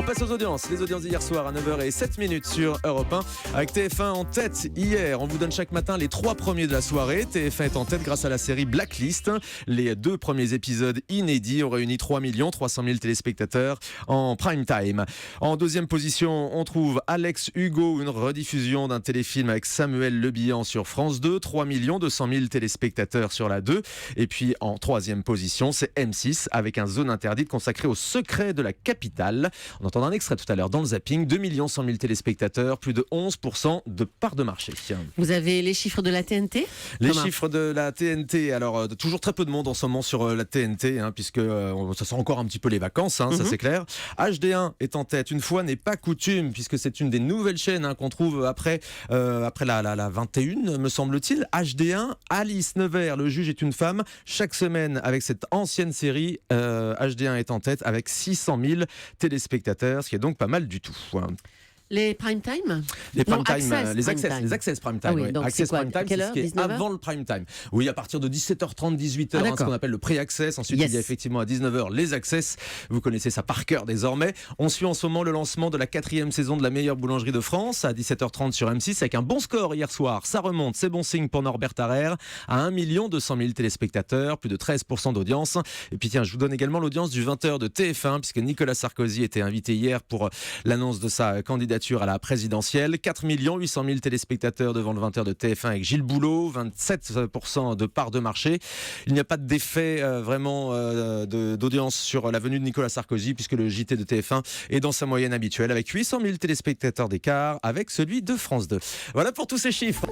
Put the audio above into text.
passe aux audiences. Les audiences d'hier soir à 9h07 sur Europe 1. Avec TF1 en tête hier. On vous donne chaque matin les 3 premiers de la soirée. TF1 est en tête grâce à la série Blacklist. Les 2 premiers épisodes inédits ont réuni 3 300 000 téléspectateurs en prime time. En deuxième position, on trouve Alex Hugo, une rediffusion d'un téléfilm avec Samuel Le Bihan sur France 2. 3 200 000 téléspectateurs sur la 2. Et puis en troisième position, c'est M6 avec un Zone Interdite consacré au secret de la capitale. On entend un extrait tout à l'heure dans le zapping. 2 100 000 téléspectateurs, plus de 11% de part de marché. Vous avez les chiffres de la TNT ? Les chiffres de la TNT, alors toujours très peu de monde en ce moment sur la TNT, puisque ça sent encore un petit peu les vacances, ça c'est clair. HD1 est en tête, une fois n'est pas coutume, puisque c'est une des nouvelles chaînes qu'on trouve après la 21, me semble-t-il. HD1, Alice Nevers, le juge est une femme. Chaque semaine, avec cette ancienne série, HD1 est en tête avec 600 000 téléspectateurs, ce qui est donc pas mal du tout. Les prime time ? Les prime time, les access prime time. Ah oui, ouais. donc Access c'est quoi, prime time, quelle c'est heure, ce qui est 19h? avant le prime time. Oui, à partir de 17h30, 18h, ce qu'on appelle le pré-access. Ensuite, il y a effectivement à 19h les access. Vous connaissez ça par cœur désormais. On suit en ce moment le lancement de la 4e saison de la meilleure boulangerie de France à 17h30 sur M6 avec un bon score hier soir. Ça remonte, c'est bon signe pour Norbert Tarrer à 1 200 000 téléspectateurs, plus de 13% d'audience. Et puis tiens, je vous donne également l'audience du 20h de TF1 puisque Nicolas Sarkozy était invité hier pour l'annonce de sa candidature à la présidentielle. 4 800 000 téléspectateurs devant le 20h de TF1 avec Gilles Boulot, 27% de part de marché. Il n'y a pas d'effet vraiment d'audience sur la venue de Nicolas Sarkozy puisque le JT de TF1 est dans sa moyenne habituelle avec 800 000 téléspectateurs d'écart avec celui de France 2. Voilà pour tous ces chiffres.